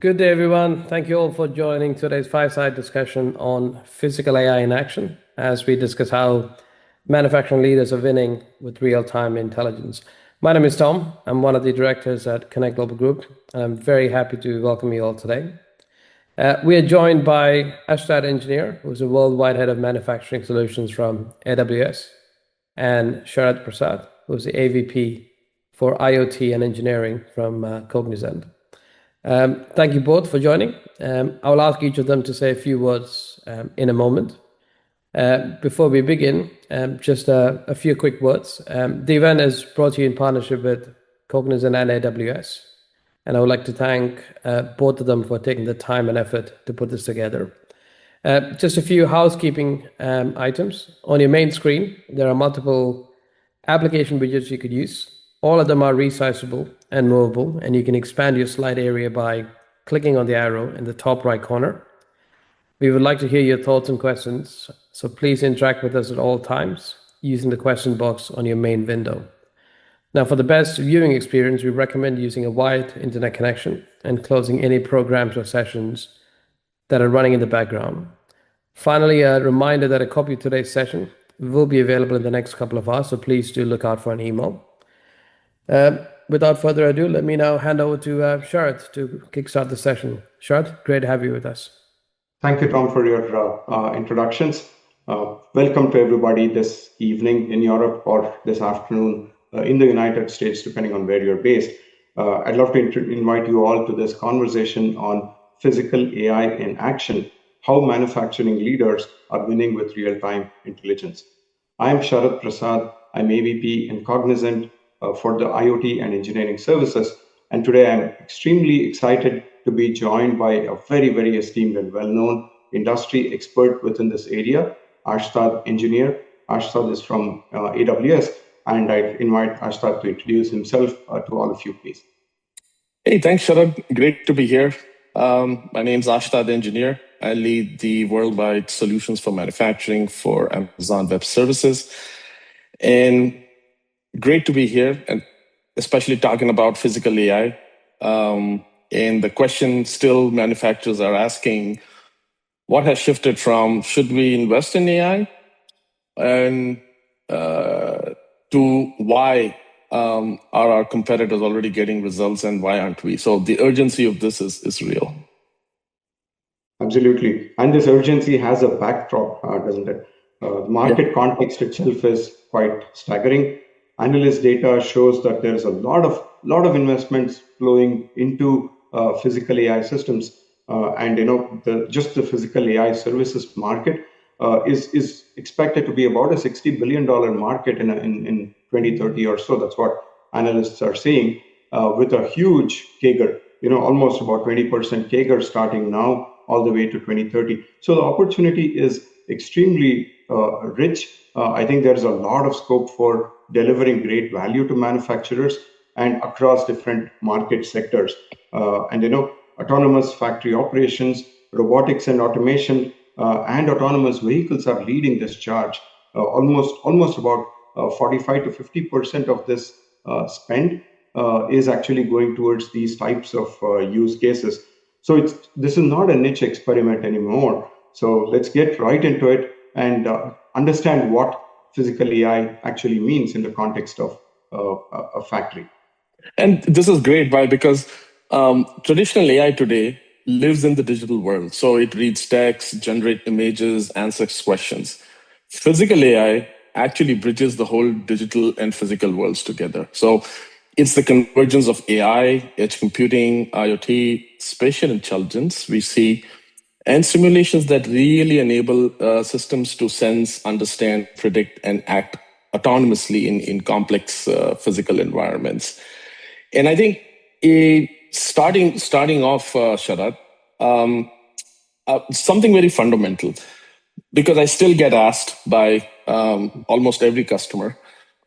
Good day, everyone. Thank you all for joining today's fireside discussion on physical AI in action as we discuss how manufacturing leaders are winning with real-time intelligence. My name is Tom. I'm one of the directors at Connect Global Group, and I'm very happy to welcome you all today. We are joined by Ashtad Engineer, who's a worldwide head of manufacturing solutions from AWS, and Sharat Prasad, who's the AVP for IoT and engineering from Cognizant. Thank you both for joining. I will ask each of them to say a few words in a moment. Before we begin, just a few quick words. The event is brought to you in partnership with Cognizant and AWS, and I would like to thank both of them for taking the time and effort to put this together. Just a few housekeeping items. On your main screen, there are multiple application widgets you could use. All of them are resizable and movable, and you can expand your slide area by clicking on the arrow in the top right corner. We would like to hear your thoughts and questions, so please interact with us at all times using the question box on your main window. Now, for the best viewing experience, we recommend using a wired internet connection and closing any programs or sessions that are running in the background. Finally, a reminder that a copy of today's session will be available in the next couple of hours, so please do look out for an email. Without further ado, let me now hand over to Sharat to kickstart the session. Sharat, great to have you with us. Thank you, Tom, for your introductions. Welcome to everybody this evening in Europe or this afternoon in the United States, depending on where you're based. I'd love to invite you all to this conversation on physical AI in action, how manufacturing leaders are winning with real-time intelligence. I'm Sharat Prasad. I'm AVP in Cognizant for the IoT and engineering services. And today I'm extremely excited to be joined by a very, very esteemed and well-known industry expert within this area, Ashtad Engineer. Ashtad is from AWS, and I invite Ashtad to introduce himself to all of you, please. Hey, thanks, Sharat. Great to be here. My name is Ashtad Engineer. I lead the worldwide solutions for manufacturing for Amazon Web Services. And great to be here, and especially talking about physical AI. And the question still manufacturers are asking, what has shifted from should we invest in AI and to why are our competitors already getting results and why aren't we? So the urgency of this is real. Absolutely. And this urgency has a backdrop, doesn't it? The market context itself is quite staggering. Analyst data shows that there is a lot of investments flowing into physical AI systems, and just the physical AI services market is expected to be about a $60 billion market in 2030 or so. That's what analysts are saying, with a huge CAGR, almost about 20% CAGR starting now all the way to 2030. So the opportunity is extremely rich. I think there's a lot of scope for delivering great value to manufacturers and across different market sectors. Autonomous factory operations, robotics and automation, and autonomous vehicles are leading this charge. Almost about 45 to 50% of this spend is actually going towards these types of use cases. So this is not a niche experiment anymore. So let's get right into it and understand what physical AI actually means in the context of a factory. And this is great, right? Because traditional AI today lives in the digital world. So it reads text, generates images, answers questions. Physical AI actually bridges the whole digital and physical worlds together. So it's the convergence of AI, edge computing, IoT, spatial intelligence we see, and simulations that really enable systems to sense, understand, predict, and act autonomously in complex physical environments. And I think starting off, Sharat, something very fundamental, because I still get asked by almost every customer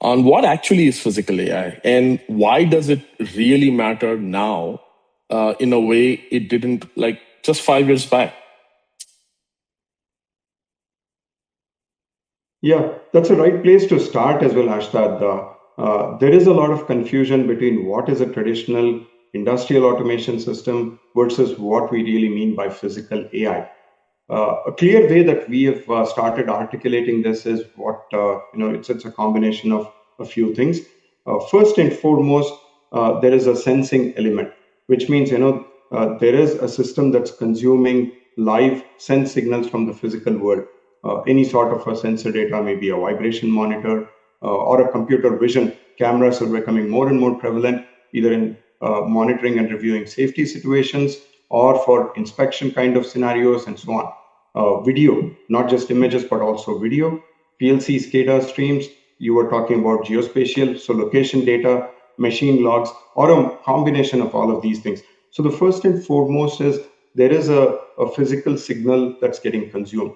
on what actually is physical AI and why does it really matter now in a way it didn't like just 5 years back. Yeah, that's a right place to start as well, Ashtad. There is a lot of confusion between what is a traditional industrial automation system versus what we really mean by physical AI. A clear way that we have started articulating this is what it's a combination of a few things. First and foremost, there is a sensing element, which means there is a system that's consuming live sense signals from the physical world. Any sort of a sensor data, maybe a vibration monitor or a computer vision. Cameras are becoming more and more prevalent, either in monitoring and reviewing safety situations or for inspection kind of scenarios and so on. Video, not just images, but also video. PLC SCADA streams, you were talking about geospatial, so location data, machine logs, or a combination of all of these things. So the first and foremost is there is a physical signal that's getting consumed.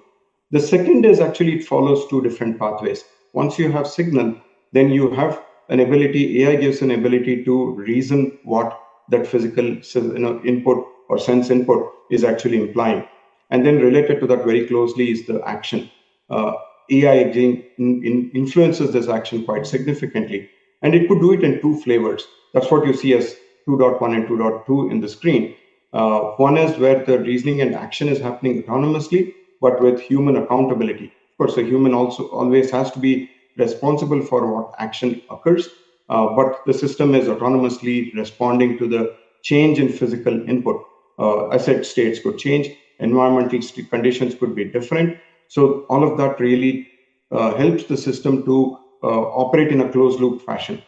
The second is actually it follows two different pathways. Once you have signal, then you have an ability, AI gives an ability to reason what that physical input or sense input is actually implying. And then related to that very closely is the action. AI influences this action quite significantly. And it could do it in two flavors. That's what you see as 2.1 and 2.2 in the screen. One is where the reasoning and action is happening autonomously, but with human accountability. Of course, a human also always has to be responsible for what action occurs, but the system is autonomously responding to the change in physical input. Asset states could change, environmental conditions could be different. So all of that really helps the system to operate in a closed loop fashion.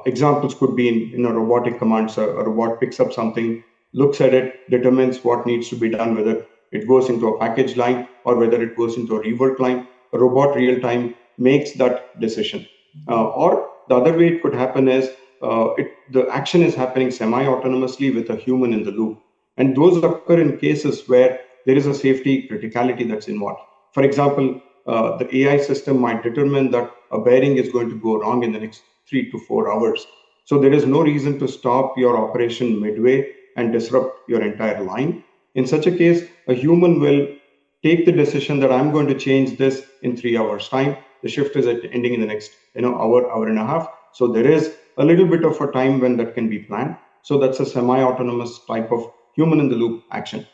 Examples could be in a robotic commands. A robot picks up something, looks at it, determines what needs to be done, whether it goes into a package line or whether it goes into a rework line. A robot real time makes that decision. Or the other way it could happen is the action is happening semi-autonomously with a human in the loop. And those occur in cases where there is a safety criticality that's involved. For example, the AI system might determine that a bearing is going to go wrong in the next 3 to 4 hours. So there is no reason to stop your operation midway and disrupt your entire line. In such a case, a human will take the decision that I'm going to change this in 3 hours' time. The shift is ending in the next hour and a half. So there is a little bit of a time when that can be planned. So that's a semi-autonomous type of human in the loop action.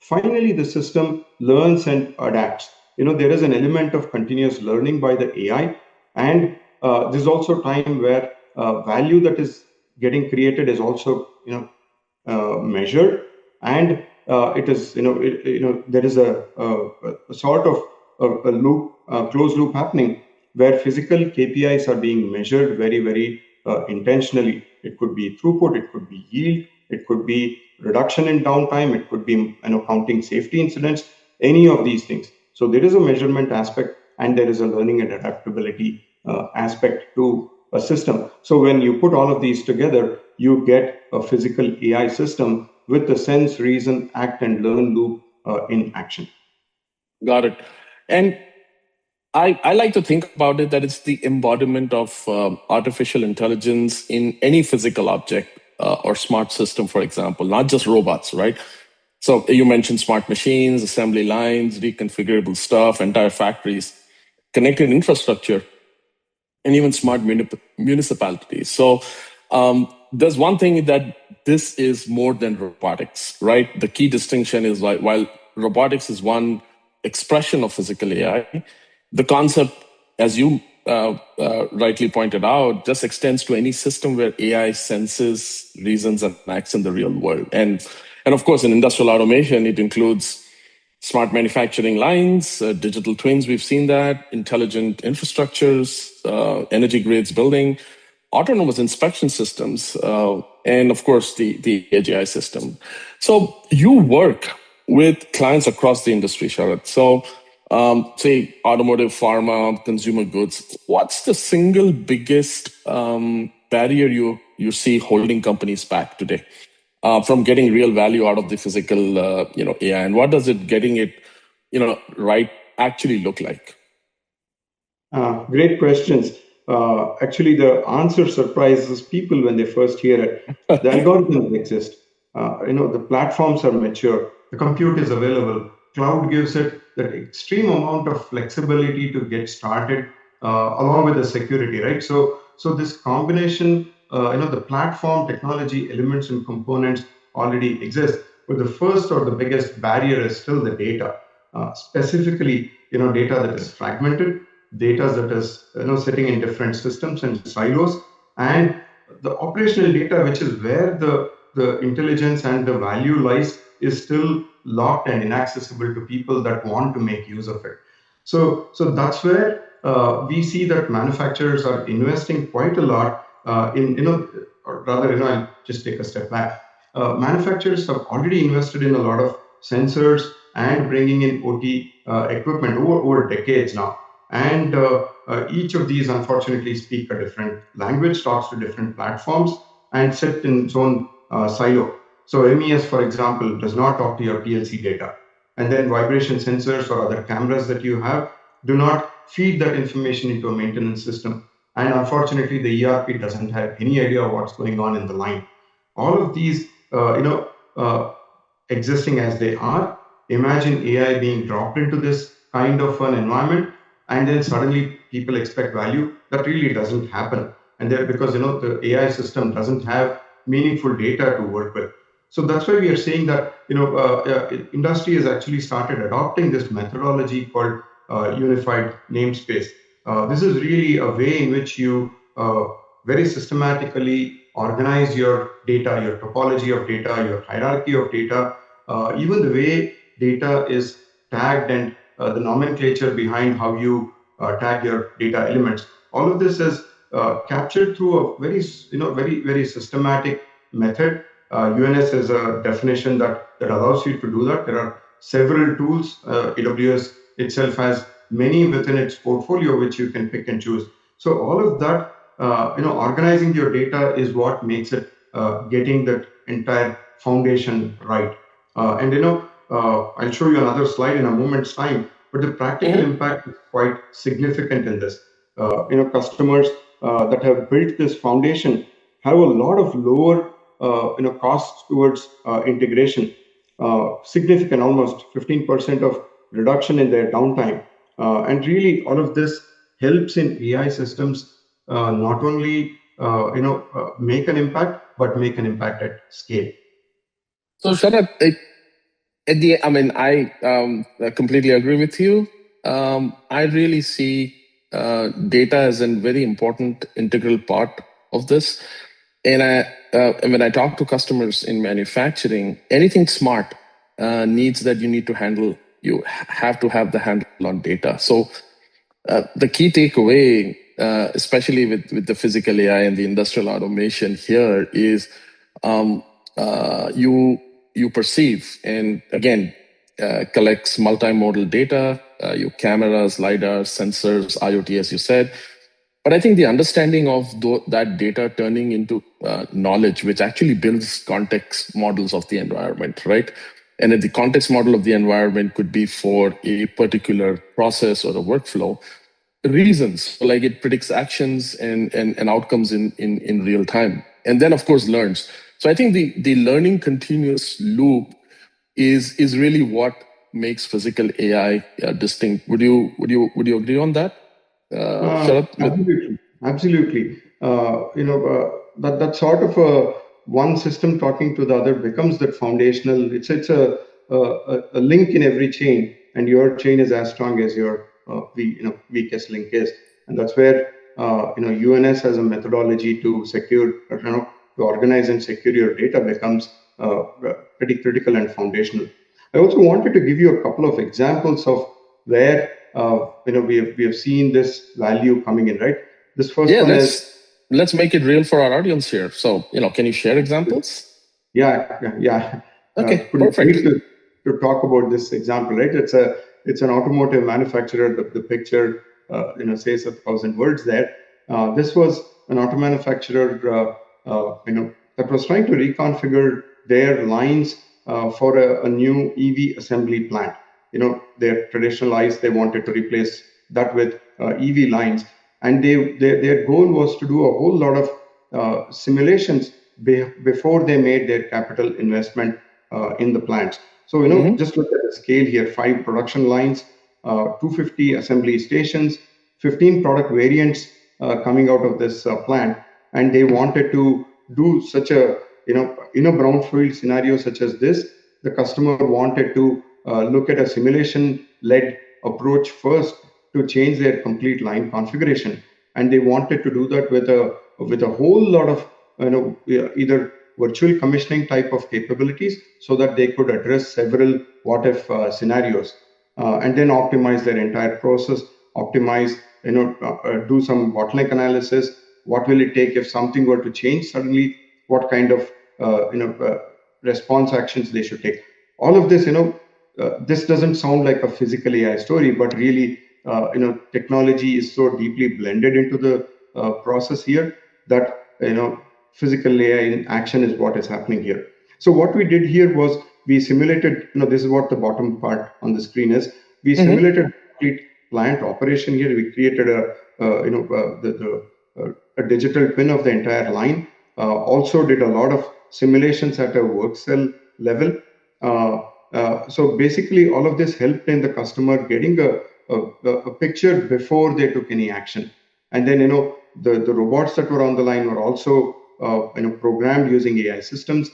Finally, the system learns and adapts. There is an element of continuous learning by the AI, and there's also time where value that is getting created is also measured, and it is there is a sort of a loop, closed loop happening where physical KPIs are being measured very, very intentionally. It could be throughput, it could be yield, it could be reduction in downtime, it could be counting safety incidents, any of these things. So there is a measurement aspect and there is a learning and adaptability aspect to a system. So when you put all of these together, you get a physical AI system with the sense, reason, act, and learn loop in action. Got it. And I like to think about it that it's the embodiment of artificial intelligence in any physical object or smart system, for example, not just robots, right? So you mentioned smart machines, assembly lines, reconfigurable stuff, entire factories, connected infrastructure, and even smart municipalities. So there's one thing that this is more than robotics, right? The key distinction is while robotics is one expression of physical AI, the concept, as you rightly pointed out, just extends to any system where AI senses, reasons, and acts in the real world. And of course, in industrial automation, it includes smart manufacturing lines, digital twins, we've seen that, intelligent infrastructures, energy grids building, autonomous inspection systems, and of course, the edge AI system. So you work with clients across the industry, Sharad. So say automotive, pharma, consumer goods. What's the single biggest barrier you see holding companies back today from getting real value out of the physical AI? And what does it getting it right actually look like? Great questions. Actually, the answer surprises people when they first hear it. The algorithms exist. The platforms are mature. The compute is available. Cloud gives it the extreme amount of flexibility to get started, along with the security, right? So this combination the platform technology elements and components already exist, but the first or the biggest barrier is still the data. Specifically, data that is fragmented, data that is sitting in different systems and silos, and the operational data, which is where the intelligence and the value lies, is still locked and inaccessible to people that want to make use of it. So that's where we see that manufacturers are investing quite a lot or rather, I'll just take a step back. Manufacturers have already invested in a lot of sensors and bringing in OT equipment over decades now. And each of these, unfortunately, speak a different language, talks to different platforms, and sit in its own silo. So MES, for example, does not talk to your PLC data. And then vibration sensors or other cameras that you have do not feed that information into a maintenance system. And unfortunately, the ERP doesn't have any idea what's going on in the line. All of these, existing as they are, imagine AI being dropped into this kind of an environment, and then suddenly people expect value. That really doesn't happen. And there, because the AI system doesn't have meaningful data to work with. So that's why we are saying that industry has actually started adopting this methodology called unified namespace. This is really a way in which you very systematically organize your data, your topology of data, your hierarchy of data, even the way data is tagged and the nomenclature behind how you tag your data elements. All of this is captured through a very systematic method. UNS is a definition that allows you to do that. There are several tools. AWS itself has many within its portfolio which you can pick and choose. So all of that, organizing your data is what makes it getting that entire foundation right. I'll show you another slide in a moment's time, but the practical impact is quite significant in this. Customers that have built this foundation have a lot of lower costs towards integration, significant, almost 15% of reduction in their downtime. And really, all of this helps in AI systems not only make an impact, but make an impact at scale. So, Sharad, I completely agree with you. I really see data as a very important integral part of this. And when I talk to customers in manufacturing, anything smart needs that you need to handle. You have to have the handle on data. So the key takeaway, especially with the physical AI and the industrial automation here, is you perceive and again collects multimodal data, your cameras, lidars, sensors, IoT, as you said. But I think the understanding of that data turning into knowledge, which actually builds context models of the environment, right? And the context model of the environment could be for a particular process or a workflow. Reasons, like it predicts actions and outcomes in real time. And then, of course, learns. So I think the learning continuous loop is really what makes physical AI distinct. Would you agree on that? Absolutely. That sort of one system talking to the other becomes that foundational. It's a link in every chain, and your chain is as strong as your weakest link is, and that's where UNS as a methodology to secure, to organize and secure your data becomes pretty critical and foundational. I also wanted to give you a couple of examples of where we have seen this value coming in, right? This first one is, let's make it real for our audience here. So can you share examples? Yeah. Okay, perfect. To talk about this example, right? It's an automotive manufacturer. The picture says 1,000 words there. This was an auto manufacturer that was trying to reconfigure their lines for a new EV assembly plant. Their traditional ICE, they wanted to replace that with EV lines, and their goal was to do a whole lot of simulations before they made their capital investment in the plants. So just look at the scale here: 5 production lines, 250 assembly stations, 15 product variants coming out of this plant, and they wanted to do such a, in a brownfield scenario such as this, the customer wanted to look at a simulation-led approach first to change their complete line configuration, and they wanted to do that with a whole lot of either virtual commissioning type of capabilities, so that they could address several what if scenarios, and then optimize their entire process, optimize, do some bottleneck analysis. What will it take if something were to change suddenly? What kind of response actions they should take? All of this, this doesn't sound like a physical AI story, but really, technology is so deeply blended into the process here that physical AI in action is what is happening here. So what we did here was we simulated. This is what the bottom part on the screen is. We simulated complete plant operation here. We created a digital twin of the entire line. Also did a lot of simulations at a work cell level. So basically, all of this helped in the customer getting a picture before they took any action. And then the robots that were on the line were also programmed using AI systems.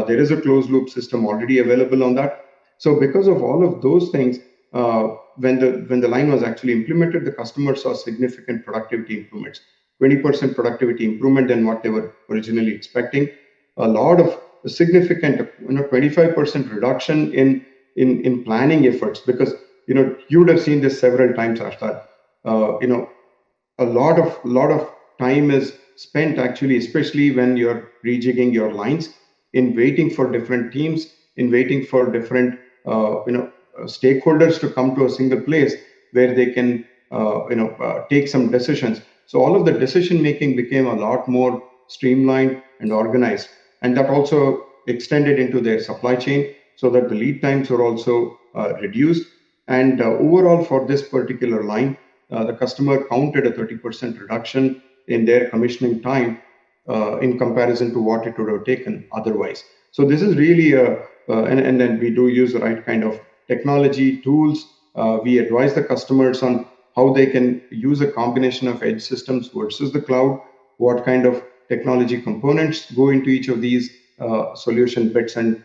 There is a closed loop system already available on that. So because of all of those things, when the line was actually implemented, the customer saw significant productivity improvements. 20% productivity improvement than what they were originally expecting. A lot of significant, 25% reduction in planning efforts, because you would have seen this several times, Ashtar. A lot of time is spent actually, especially when you're rejigging your lines, in waiting for different teams, in waiting for different stakeholders to come to a single place where they can take some decisions. So all of the decision making became a lot more streamlined and organized, and that also extended into their supply chain, so that the lead times were also reduced. And overall, for this particular line, the customer counted a 30% reduction in their commissioning time in comparison to what it would have taken otherwise. So this is really and then we do use the right kind of technology tools. We advise the customers on how they can use a combination of edge systems versus the cloud, what kind of technology components go into each of these solution bits, and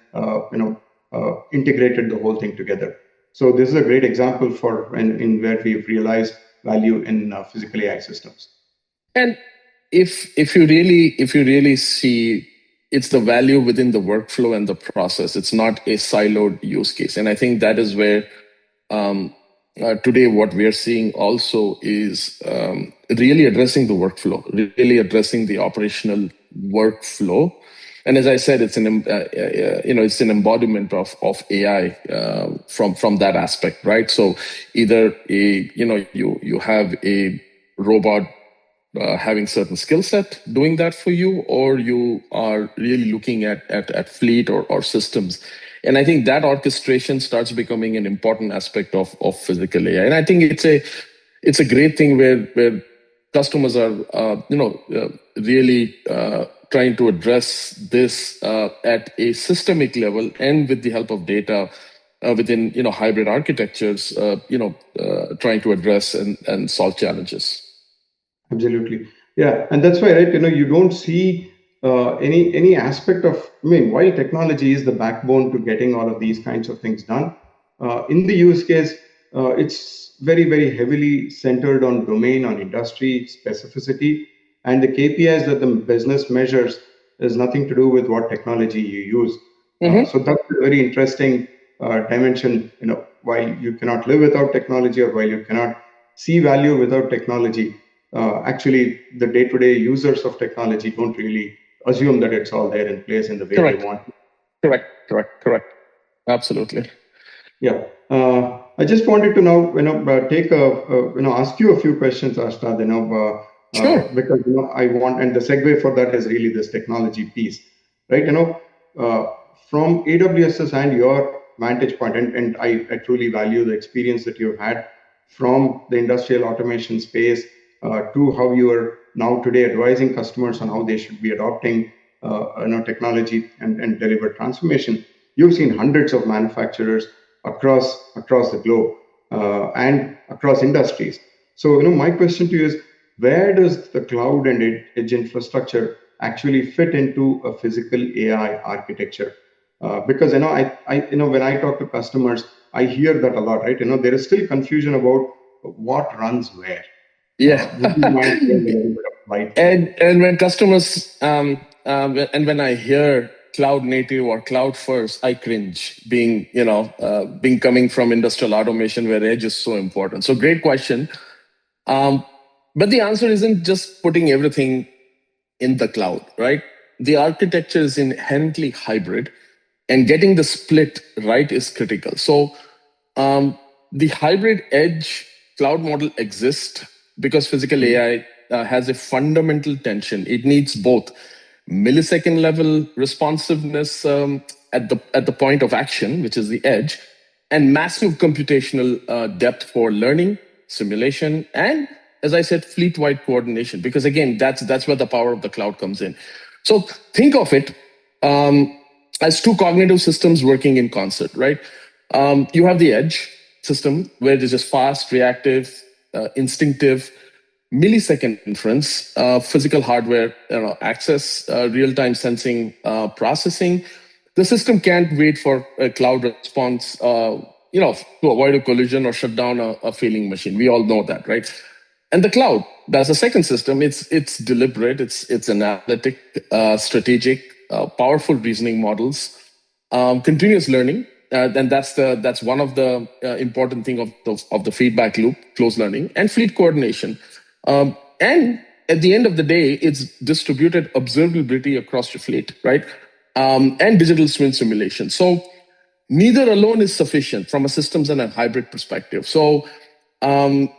integrated the whole thing together. So this is a great example for in where we've realized value in physical AI systems. And if you really see, it's the value within the workflow and the process. It's not a siloed use case. And I think that is where today what we are seeing also is really addressing the workflow, really addressing the operational workflow. And as I said, it's an embodiment of AI from that aspect, right? So either you have a robot having certain skill set doing that for you, or you are really looking at fleet or systems. And I think that orchestration starts becoming an important aspect of physical AI. And I think it's a great thing where customers are really trying to address this at a systemic level, and with the help of data within hybrid architectures, trying to address and solve challenges. Absolutely, yeah, and that's why, right? You don't see any aspect of. I mean, while technology is the backbone to getting all of these kinds of things done, in the use case, it's very, very heavily centered on domain, on industry specificity, and the KPIs that the business measures is nothing to do with what technology you use. So that's a very interesting dimension. While you cannot live without technology, or while you cannot see value without technology, actually the day-to-day users of technology don't really assume that it's all there in place in the way they want. Correct. Absolutely. Yeah. I just wanted to now, take ask you a few questions, Ashtar. Sure. Because I want, and the segue for that is really this technology piece, right? From AWS's and your vantage point, and I truly value the experience that you've had from the industrial automation space to how you are now today advising customers on how they should be adopting technology and deliver transformation. You've seen hundreds of manufacturers across the globe and across industries. So my question to you is, where does the cloud and edge infrastructure actually fit into a physical AI architecture? Because when I talk to customers, I hear that a lot, right? There is still confusion about what runs where. Yeah. Would you mind sharing a little bit of light? And when customers and when I hear cloud native or cloud first, I cringe. Being coming from industrial automation where edge is so important. So great question. But the answer isn't just putting everything in the cloud, right? The architecture is inherently hybrid, and getting the split right is critical. So the hybrid edge cloud model exists because physical AI has a fundamental tension. It needs both millisecond level responsiveness at the point of action, which is the edge, and massive computational depth for learning, simulation, and, as I said, fleet-wide coordination. Because again, that's where the power of the cloud comes in. So think of it as two cognitive systems working in concert, right? You have the edge system where it is just fast, reactive, instinctive, millisecond inference, physical hardware access, real-time sensing, processing. The system can't wait for a cloud response, to avoid a collision or shut down a failing machine. We all know that, right? And the cloud, that's a second system. It's deliberate, it's analytic, strategic, powerful reasoning models, continuous learning, and that's one of the important thing of the feedback loop, close learning, and fleet coordination. And at the end of the day, it's distributed observability across your fleet, right? And digital twin simulation. So neither alone is sufficient from a systems and a hybrid perspective. So I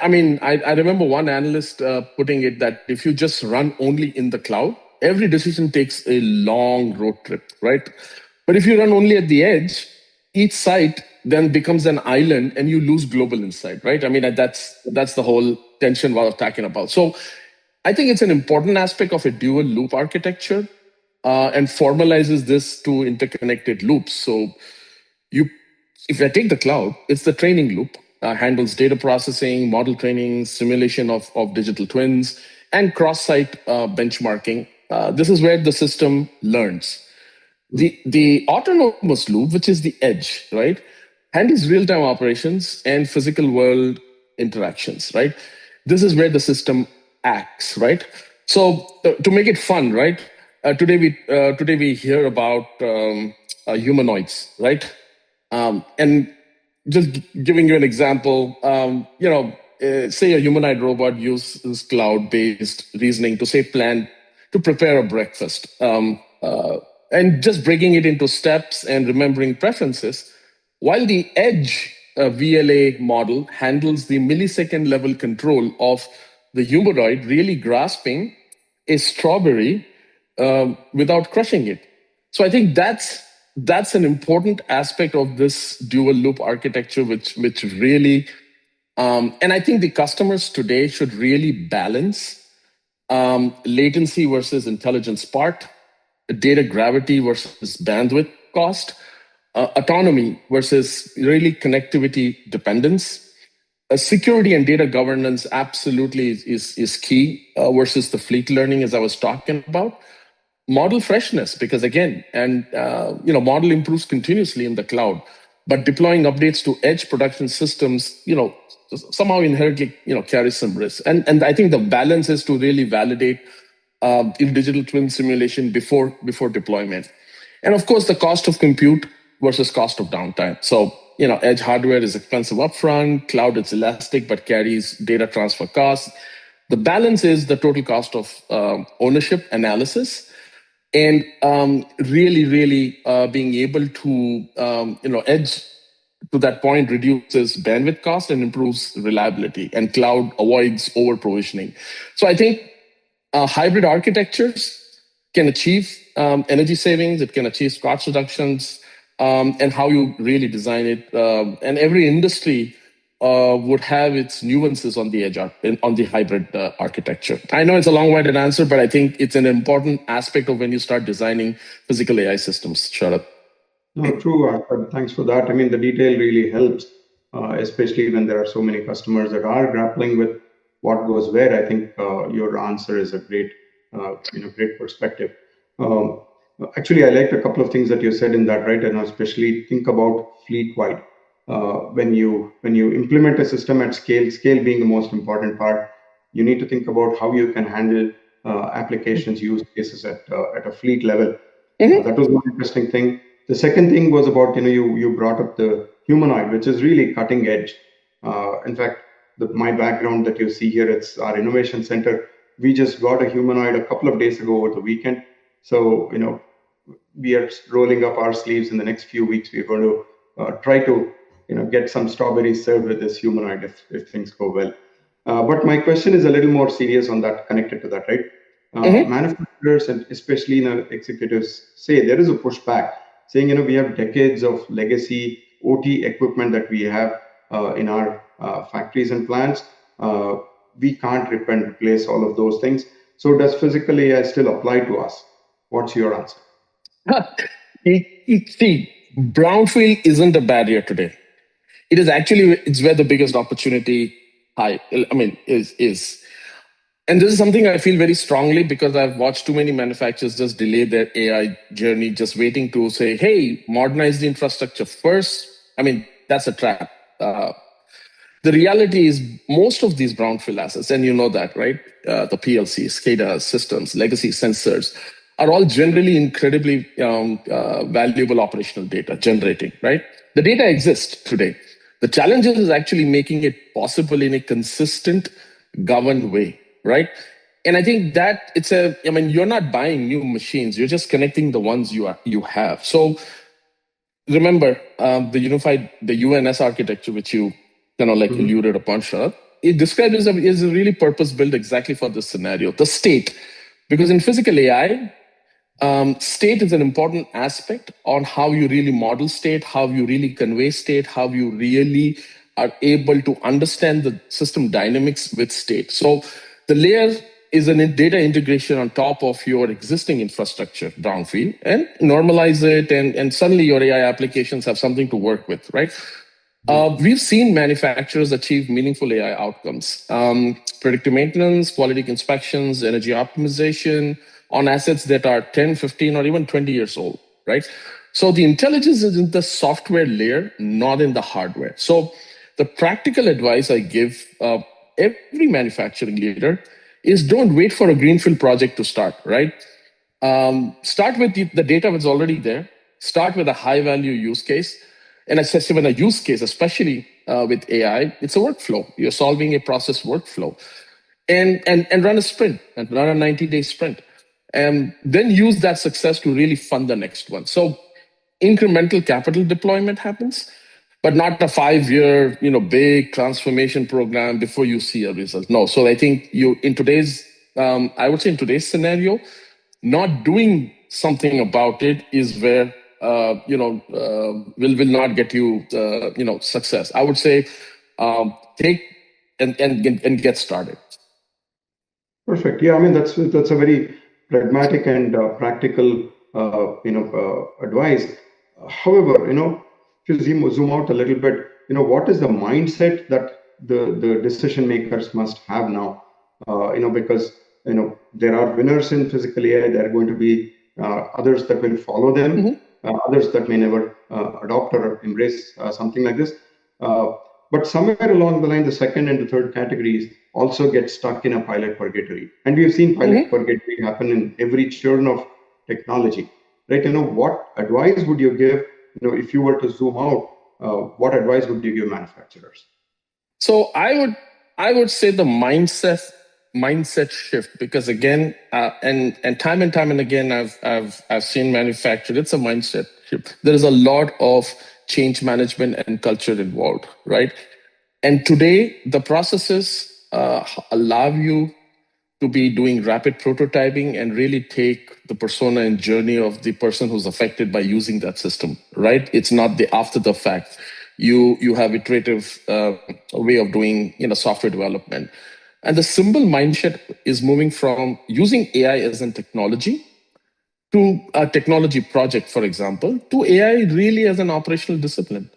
remember one analyst putting it that if you just run only in the cloud, every decision takes a long road trip, right? But if you run only at the edge, each site then becomes an island and you lose global insight, right? I mean, that's the whole tension what I was talking about. So I think it's an important aspect of a dual loop architecture and formalizes this to interconnected loops. So if I take the cloud, it's the training loop, handles data processing, model training, simulation of digital twins, and cross-site benchmarking. This is where the system learns. The autonomous loop, which is the edge, right, handles real-time operations and physical world interactions, right? This is where the system acts, right? So to make it fun, right? Today we hear about humanoids, right? And just giving you an example, say a humanoid robot uses cloud-based reasoning to say plan to prepare a breakfast, and just breaking it into steps and remembering preferences, while the edge VLA model handles the millisecond level control of the humanoid really grasping a strawberry without crushing it. So I think that's an important aspect of this dual loop architecture, which really, and I think the customers today should really balance latency versus intelligence part, data gravity versus bandwidth cost, autonomy versus really connectivity dependence. Security and data governance absolutely is key versus the fleet learning, as I was talking about. Model freshness, because again, model improves continuously in the cloud, but deploying updates to edge production systems, somehow inherently, carries some risk. And I think the balance is to really validate in digital twin simulation before deployment. And of course, the cost of compute versus cost of downtime. So, edge hardware is expensive upfront, cloud is elastic, but carries data transfer costs. The balance is the total cost of ownership analysis, and really being able to, edge to that point reduces bandwidth cost and improves reliability, and cloud avoids over provisioning. So I think hybrid architectures can achieve energy savings, it can achieve cost reductions, and how you really design it. And every industry would have its nuances on the edge, on the hybrid architecture. I know it's a long-winded answer, but I think it's an important aspect of when you start designing physical AI systems. Sharad. No, true. Thanks for that. I mean, the detail really helps, especially when there are so many customers that are grappling with what goes where, I think your answer is a great, great perspective. Um, Actually, I liked a couple of things that you said in that, right? And especially think about fleet-wide. When you implement a system at scale, scale being the most important part, you need to think about how you can handle applications, use cases at a fleet level. That was one interesting thing. The second thing was about, you brought up the humanoid, which is really cutting edge. In fact, my background that you see here, it's our innovation center. We just got a humanoid a couple of days ago over the weekend. So, we are rolling up our sleeves in the next few weeks. We're going to try to, get some strawberries served with this humanoid if things go well. But my question is a little more serious on that, connected to that, right? Manufacturers and especially executives say there is a pushback saying, we have decades of legacy OT equipment that we have in our factories and plants. We can't rip and replace all of those things. So does physical AI still apply to us? What's your answer? See, brownfield isn't a barrier today. It is actually, it's where the biggest opportunity is. And this is something I feel very strongly because I've watched too many manufacturers just delay their AI journey, just waiting to say, hey, modernize the infrastructure first. That's a trap. The reality is most of these brownfield assets, and you know that, right? The PLCs, SCADA systems, legacy sensors, are all generally incredibly valuable operational data generating, right? The data exists today. The challenge is actually making it possible in a consistent, governed way, right? And I think that you're not buying new machines, you're just connecting the ones you have. So remember the UNS architecture, which you alluded upon, Sharad, it described as a really purpose-built exactly for this scenario, the state. Because in physical AI, state is an important aspect on how you really model state, how you really convey state, how you really are able to understand the system dynamics with state. So the layer is a data integration on top of your existing infrastructure, brownfield, and normalize it, and suddenly your AI applications have something to work with, right? We've seen manufacturers achieve meaningful AI outcomes. Predictive maintenance, quality inspections, energy optimization on assets that are 10, 15, or even 20 years old, right? So the intelligence is in the software layer, not in the hardware. So the practical advice I give every manufacturing leader is don't wait for a greenfield project to start, right? Start with the data that's already there. Start with a high value use case. And especially when a use case, especially with AI, it's a workflow. You're solving a process workflow. And run a sprint, and run a 90-day sprint. And then use that success to really fund the next one. So incremental capital deployment happens, but not a 5-year, big transformation program before you see a result. No. So I think in today's scenario, not doing something about it is where will not get you success. I would say take and get started. Perfect. Yeah, that's a very pragmatic and practical advice. However, if you zoom out a little bit, what is the mindset that the decision makers must have now? Because there are winners in physical AI. There are going to be others that will follow them, others that may never adopt or embrace something like this. But somewhere along the line, the second and the third categories also get stuck in a pilot purgatory. And we've seen pilot purgatory happen in every churn of technology, right? What advice would you give, if you were to zoom out, what advice would you give manufacturers? So I would say the mindset shift, because again, and time and again, I've seen manufactured, it's a mindset shift. There is a lot of change management and culture involved, right? And today, the processes allow you to be doing rapid prototyping and really take the persona and journey of the person who's affected by using that system, right? It's not the after the fact. You have iterative way of doing software development. And the simple mindset is moving from using AI as a technology to a technology project, for example, to AI really as an operational discipline.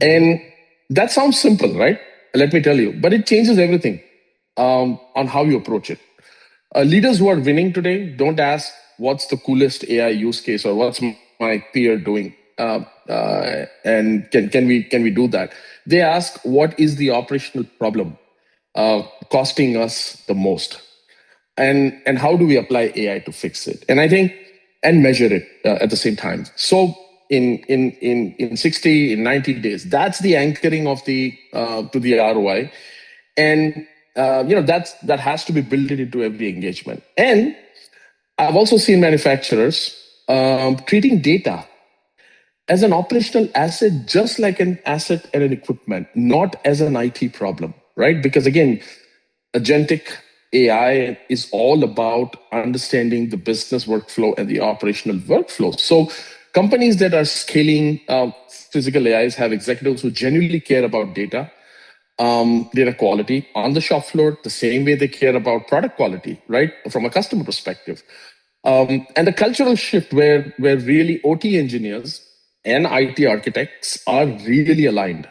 And that sounds simple, right? Let me tell you, but it changes everything. on how you approach it. Leaders who are winning today don't ask what's the coolest AI use case or what's my peer doing, and can we do that. They ask what is the operational problem costing us the most, and how do we apply AI to fix it? And I think and measure it at the same time. So in 60 in 90 days, that's the anchoring of the to the ROI, and that has to be built into every engagement. And I've also seen manufacturers treating data as an operational asset, just like an asset and an equipment, not as an IT problem, right? Because again, agentic AI is all about understanding the business workflow and the operational workflow. So companies that are scaling physical AIs have executives who genuinely care about data quality on the shop floor, the same way they care about product quality, right? From a customer perspective. And the cultural shift where really OT engineers and IT architects are really aligned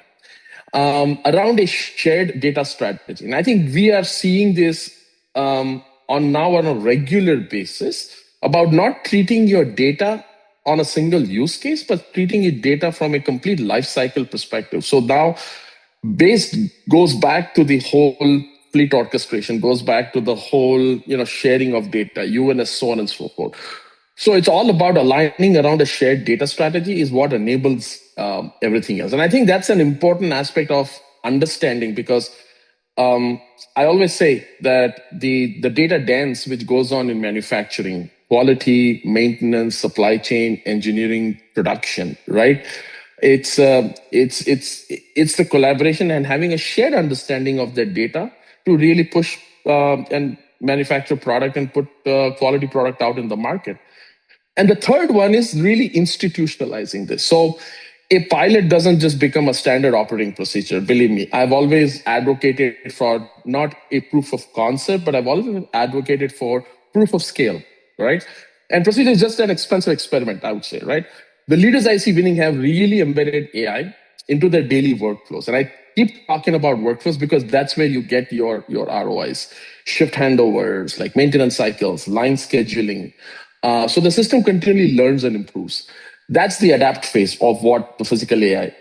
around a shared data strategy. And I think we are seeing this on a regular basis about not treating your data on a single use case, but treating your data from a complete life cycle perspective. So now base goes back to the whole fleet orchestration, goes back to the whole sharing of data, UNS, so on and so forth. So it's all about aligning around a shared data strategy is what enables everything else. And I think that's an important aspect of understanding, because I always say that the data dance which goes on in manufacturing, quality, maintenance, supply chain, engineering, production, right? It's the collaboration and having a shared understanding of the data to really push and manufacture product and put quality product out in the market. And the third one is really institutionalizing this. So a pilot doesn't just become a standard operating procedure. Believe me, I've always advocated for not a proof of concept, but I've always advocated for proof of scale, right? And procedure is just an expensive experiment, I would say, right? The leaders I see winning have really embedded AI into their daily workflows. And I keep talking about workflows because that's where you get your ROIs, shift handovers, like maintenance cycles, line scheduling. So the system continually learns and improves. That's the adapt phase of what the physical AI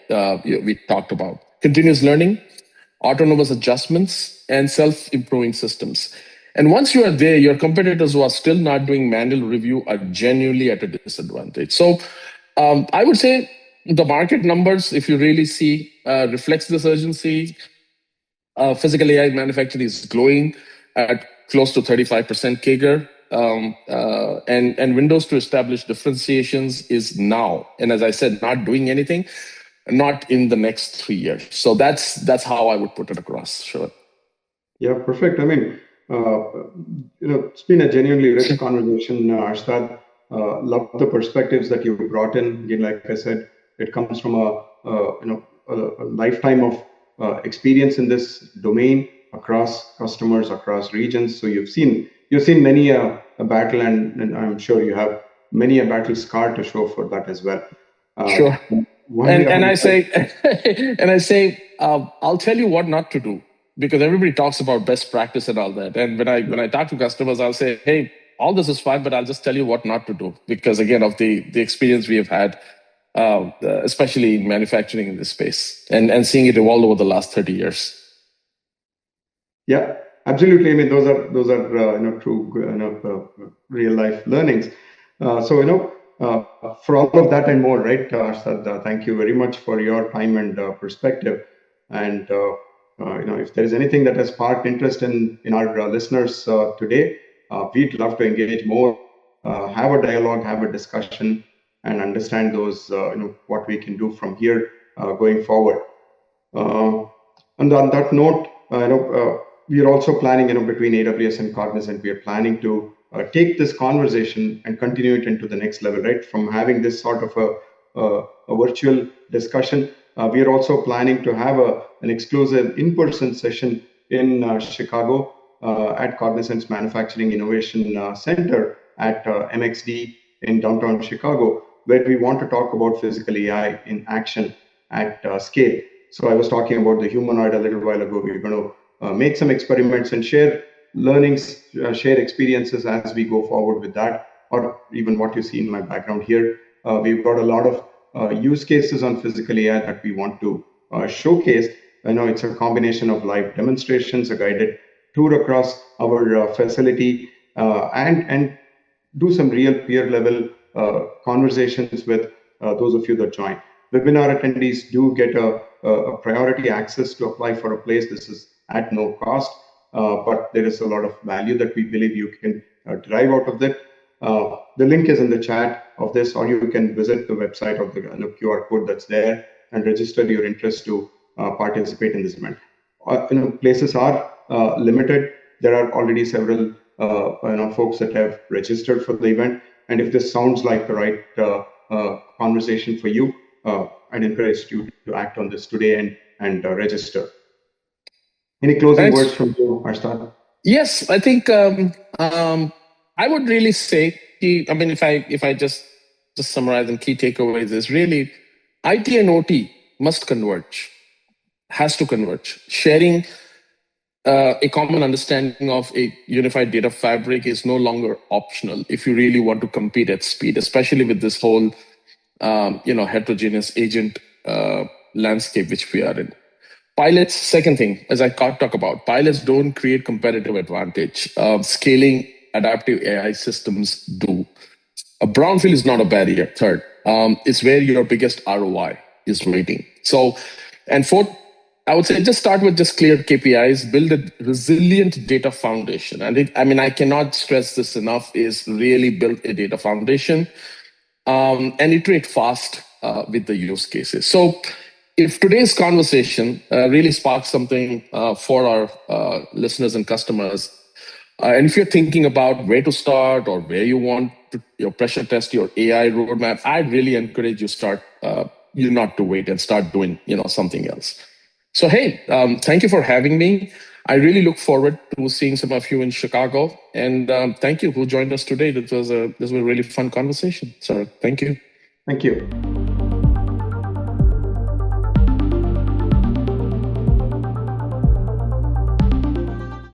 we talked about. Continuous learning, autonomous adjustments, and self-improving systems. And once you are there, your competitors who are still not doing manual review are genuinely at a disadvantage. So I would say the market numbers, if you really see, reflects this urgency. Physical AI manufacturing is growing at close to 35% CAGR. And windows to establish differentiations is now. And as I said, not doing anything, not in the next 3 years. So that's how I would put it across. Sure. Yeah, perfect. I mean, it's been a genuinely rich conversation, Arshad. Love the perspectives that you brought in. Again, like I said, it comes from a lifetime of experience in this domain across customers, across regions. So you've seen many a battle, and I'm sure you have many a battle scar to show for that as well. Sure. And I say, I'll tell you what not to do, because everybody talks about best practice and all that. And when I talk to customers, I'll say, hey, all this is fine, but I'll just tell you what not to do, because again, of the experience we have had, especially in manufacturing in this space, and seeing it evolve over the last 30 years. Yeah, absolutely. I mean, those are true real life learnings. For all of that and more, right, Arshad, thank you very much for your time and perspective. And if there is anything that has sparked interest in our listeners today, we'd love to engage more, have a dialogue, have a discussion, and understand those what we can do from here going forward. And on that note, we are also planning, between AWS and Cognizant, we are planning to take this conversation and continue it into the next level, right? From having this sort of a virtual discussion, we are also planning to have an exclusive in-person session in Chicago at Cognizant's Manufacturing Innovation Center at MXD in downtown Chicago, where we want to talk about physical AI in action at scale. So I was talking about the humanoid a little while ago. We're going make some experiments and share learnings, share experiences as we go forward with that, or even what you see in my background here. We've got a lot of use cases on physical AI that we want to showcase. I know it's a combination of live demonstrations, a guided tour across our facility, and do some real peer level conversations with those of you that join. Webinar attendees do get a priority access to apply for a place. This is at no cost, but there is a lot of value that we believe you can derive out of that. The link is in the chat of this, or you can visit the website of the QR code that's there and register your interest to participate in this event. Places are limited. There are already several folks that have registered for the event, and if this sounds like the right conversation for you, I'd encourage you to act on this today and register. Any closing words from you, Arshad? Yes, I think I would really say, if I just summarize and key takeaways is really IT and OT must converge, has to converge. Sharing a common understanding of a unified data fabric is no longer optional if you really want to compete at speed, especially with this whole heterogeneous agent landscape which we are in. Pilots, second thing, as I talk about, pilots don't create competitive advantage. Scaling adaptive AI systems do. A brownfield is not a barrier. Third, it's where your biggest ROI is waiting. So, and fourth, I would say just start with just clear KPIs, build a resilient data foundation. And I cannot stress this enough, is really build a data foundation and iterate fast with the use cases. So if today's conversation really sparks something for our listeners and customers, and if you're thinking about where to start or where you want to pressure test your AI roadmap, I really encourage you not to wait and start doing something else. So hey, thank you for having me. I really look forward to seeing some of you in Chicago, and thank you who joined us today. This was a really fun conversation. So thank you. Thank you.